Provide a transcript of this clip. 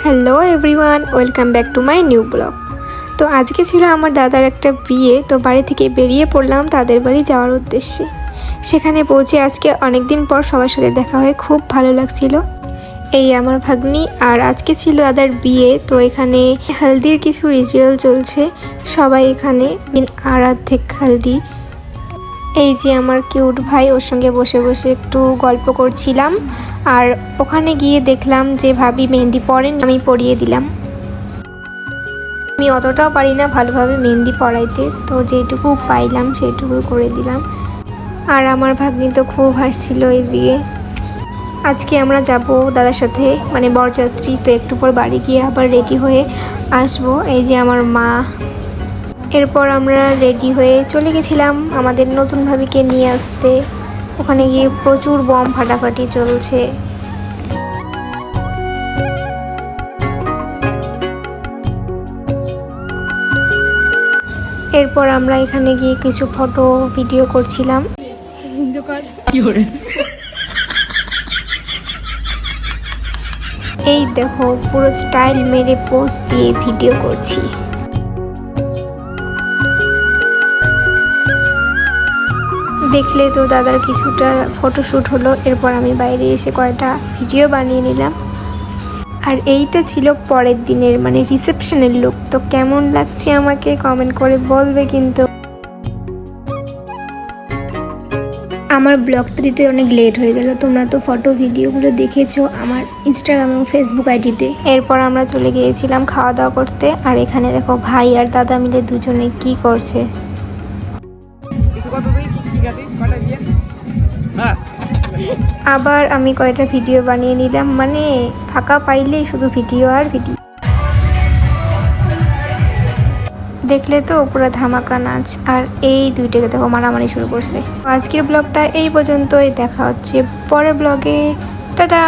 Hello everyone, welcome back to my new blog. তো আজকে ছিল আমার দাদার একটা বিয়ে, তো বাড়ি থেকে বেরিয়ে পড়লাম তাদের বাড়ি যাওয়ার উদ্দেশ্যে। সেখানে পৌঁছে আজকে অনেক দিন পর সবার সাথে দেখা হয়ে খুব ভালো লাগছিল। এই আমার ভাগ্নি, আর আজকে ছিল দাদার বিয়ে, তো এখানে হলদির কিছু রিচুয়াল চলছে। সবাই এখানে আর অর্ধেক হলদি। এই যে আমার কিউট ভাই, ওর সঙ্গে বসে বসে একটু গল্প করছিলাম। আর ওখানে গিয়ে দেখলাম যে ভাবি মেহেন্দি পরেন, আমি পরিয়ে দিলাম। আমি অতটাও পারি না ভালোভাবে মেহেন্দি পরাইতে, তো যেটুকু পাইলাম সেইটুকু করে দিলাম। আর আমার ভাগ্নি তো খুব হাসছিল এদিকে। আজকে আমরা যাব দাদার সাথে, মানে বরযাত্রী, তো একটু পর বাড়ি গিয়ে আবার রেডি হয়ে আসবো। এই যে আমার মা। এরপর আমরা রেডি হয়ে চলে গেছিলাম আমাদের নতুন ভাবিকে নিয়ে আসতে। ওখানে গিয়ে প্রচুর বম ফাটাফাটি চলছে। এরপর আমরা এখানে গিয়ে কিছু ফটো ভিডিও করছিলাম। এই দেখো, পুরো স্টাইল মেরে পোজ দিয়ে ভিডিও করছি। দেখলে তো দাদার কিছুটা ফটোশ্যুট হলো। এরপর আমি বাইরে এসে কয়েকটা ভিডিও বানিয়ে নিলাম। আর এইটা ছিল পরের দিনের, মানে রিসেপশনের লুক। তো কেমন লাগছে আমাকে কমেন্ট করে বলবে কিন্তু। আমার ব্লগটা দিতে অনেক লেট হয়ে গেল। তোমরা তো ফটো ভিডিওগুলো দেখেছো আমার ইনস্টাগ্রাম এবং ফেসবুক আইডিতে। এরপর আমরা চলে গিয়েছিলাম খাওয়া দাওয়া করতে। আর এখানে দেখো ভাই আর দাদা মিলে দুজনে কি করছে। আবার আমি কয়েকটা ভিডিও বানিয়ে নিলাম, মানে ফাঁকা পাইলেই শুধু ভিডিও আর ভিডিও। দেখলে তো পুরো ধামাকা নাচ। আর এই দুইটাকে দেখো মারামারি শুরু করছে। আজকের ব্লগটা এই পর্যন্তই, দেখা হচ্ছে পরের ব্লগে। টাটা।